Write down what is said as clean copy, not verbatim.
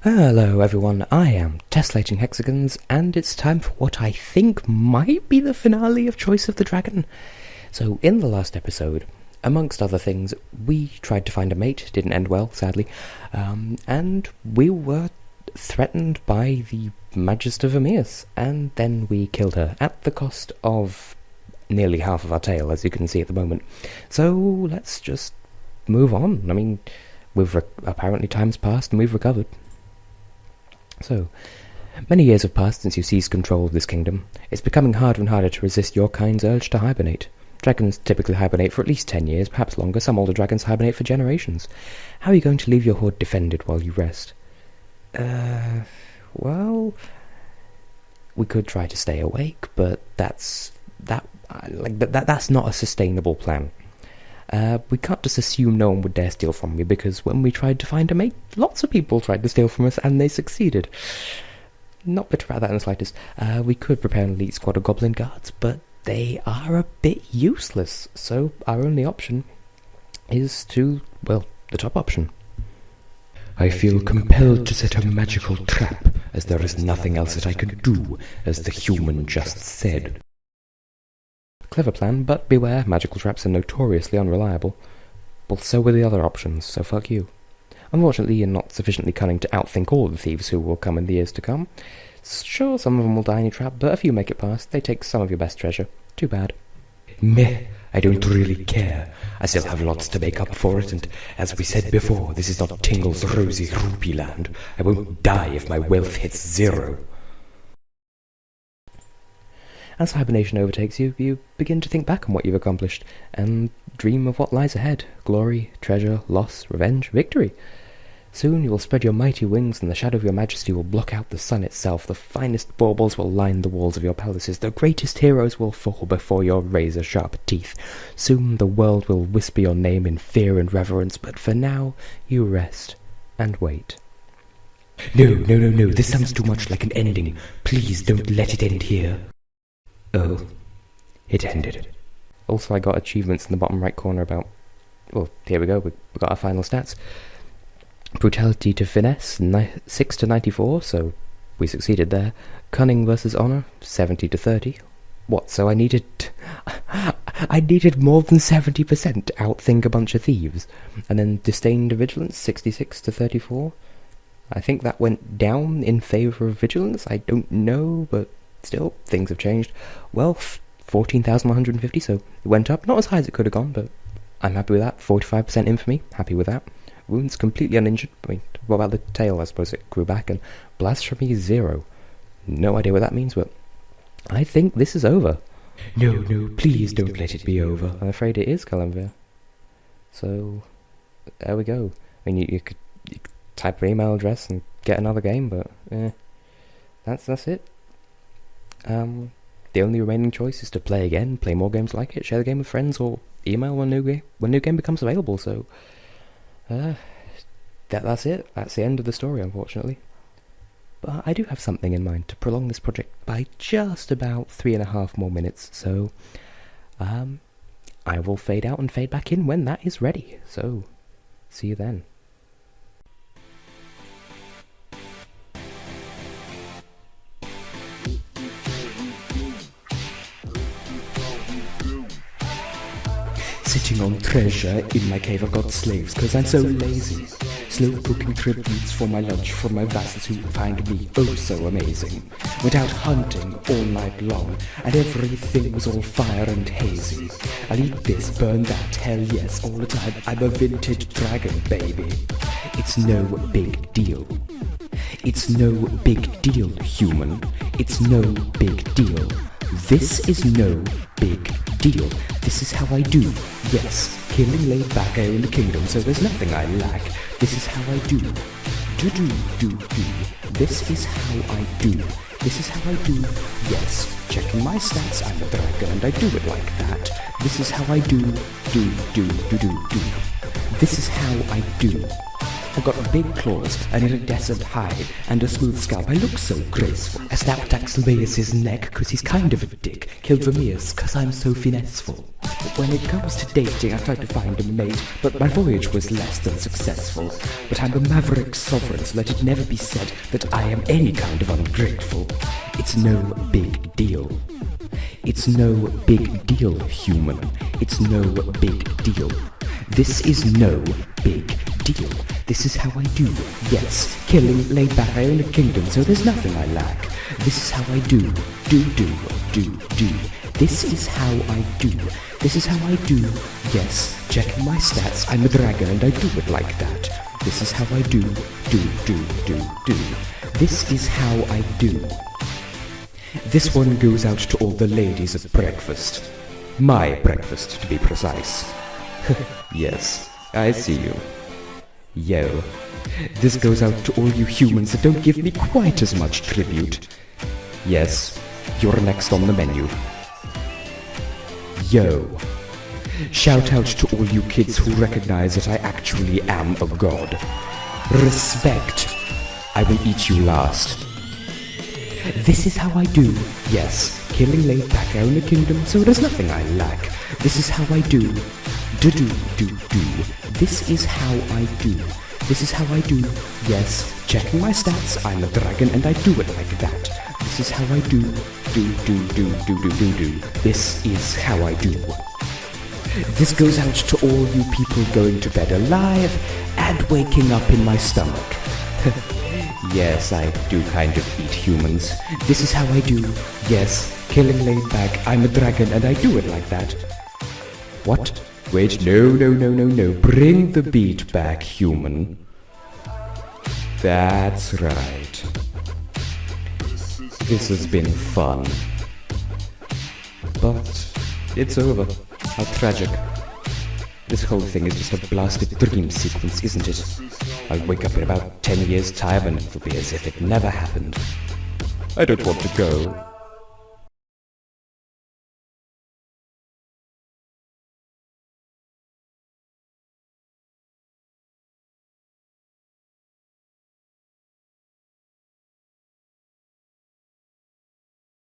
Hello everyone, I am Tessellating Hexagons, and it's time for what I think might be the finale of Choice of the Dragon. So in the last episode, amongst other things, we tried to find a mate, didn't end well, sadly, and we were threatened by the Magister of Vermeers, and then we killed her, at the cost of nearly half of our tail, as you can see at the moment. So let's just move on. I mean, apparently time's passed and we've recovered. So, many years have passed since you seized control of this kingdom. It's becoming harder and harder to resist your kind's urge to hibernate. Dragons typically hibernate for at least 10 years, perhaps longer. Some older dragons hibernate for generations. How are you going to leave your horde defended while you rest? Well, we could try to stay awake, but that's not a sustainable plan. We can't just assume no one would dare steal from me, because when we tried to find a mate, lots of people tried to steal from us, and they succeeded. Not bitter about that in the slightest. We could prepare an elite squad of goblin guards, but they are a bit useless, so our only option is the top option. I feel compelled to set a magical trap, as there is nothing else that I can do, as the human just said. Clever plan, but beware, magical traps are notoriously unreliable. Well, so were the other options, so fuck you. Unfortunately, you're not sufficiently cunning to outthink all the thieves who will come in the years to come. Sure, some of them will die in your trap, but a few make it past. They take some of your best treasure. Too bad. Meh, I don't really care. I still have lots to make up for it, and as we said before, this is not Tingle's rosy rupee land. I won't die if my wealth hits 0. As hibernation overtakes you, you begin to think back on what you've accomplished, and dream of what lies ahead. Glory, treasure, loss, revenge, victory. Soon you will spread your mighty wings, and the shadow of your majesty will block out the sun itself. The finest baubles will line the walls of your palaces. The greatest heroes will fall before your razor-sharp teeth. Soon the world will whisper your name in fear and reverence, but for now you rest and wait. No, this sounds too much like an ending. Please don't let it end here. Oh, it ended. Also, I got achievements in the bottom right corner about... Well, here we go, we got our final stats. Brutality to finesse, 6 to 94, so we succeeded there. Cunning versus honor, 70 to 30. What, so I needed more than 70% to outthink a bunch of thieves. And then disdain to vigilance, 66 to 34. I think that went down in favour of vigilance, I don't know, but... Still, things have changed. Wealth, 14,150, so it went up. Not as high as it could have gone, but I'm happy with that. 45% infamy, happy with that. Wounds completely uninjured. I mean, what about the tail? I suppose it grew back. And blasphemy, 0. No idea what that means, but I think this is over. No, please don't let it be over. I'm afraid it is, Calemvir. So, there we go. I mean, you could type an email address and get another game, but that's it. The only remaining choice is to play again, play more games like it, share the game with friends, or email when new game becomes available. So, that's it. That's the end of the story, unfortunately. But I do have something in mind to prolong this project by just about 3.5 more minutes. So, I will fade out and fade back in when that is ready. So, see you then. Sitting on treasure in my cave, I've got slaves, cause I'm so lazy. Slow cooking tributes for my lunch from my vassals who find me oh so amazing. Went out hunting all night long, and everything was all fire and hazy. I'll eat this, burn that, hell yes, all the time. I'm a vintage dragon, baby. It's no big deal. It's no big deal, human. It's no big deal. This is no big deal. This is how I do. Yes, killing laid back, I own the kingdom, so there's nothing I lack. This is how I do. Do. This is how I do. This is how I do. Yes, checking my stats, I'm a dragon and I do it like that. This is how I do. Do. This is how I do. I've got big claws, an iridescent hide, and a smooth scalp. I look so graceful. I snapped Axelmaeus' neck, cause he's kind of a dick. Killed Vermeers, cause I'm so finesseful. But when it comes to dating, I tried to find a mate, but my voyage was less than successful. But I'm a maverick sovereign, so let it never be said that I am any kind of ungrateful. It's no big deal. It's no big deal, human. It's no big deal. This is no big deal. This is how I do, yes. Killing, laid back, I own a kingdom, so there's nothing I lack. This is how I do. This is how I do. This is how I do, yes. Checking my stats, I'm a dragon and I do it like that. This is how I do. This is how I do. This one goes out to all the ladies at breakfast. My breakfast, to be precise. Yes, I see you. Yo. This goes out to all you humans that don't give me quite as much tribute. Yes, you're next on the menu. Yo. Shout out to all you kids who recognize that I actually am a god. Respect. I will eat you last. This is how I do, yes. Killing, laid back, I own a kingdom, so there's nothing I lack. This is how I do. This is how I do. This is how I do, yes. Checking my stats, I'm a dragon and I do it like that. This is how I do. This is how I do. This goes out to all you people going to bed alive and waking up in my stomach. Yes, I do kind of eat humans. This is how I do. Yes, killing laid back, I'm a dragon and I do it like that. What? Wait, no. Bring the beat back, human. That's right. This has been fun. But it's over. How tragic. This whole thing is just a blasted dream sequence, isn't it? I'll wake up in about 10 years' time and it'll be as if it never happened. I don't want to go.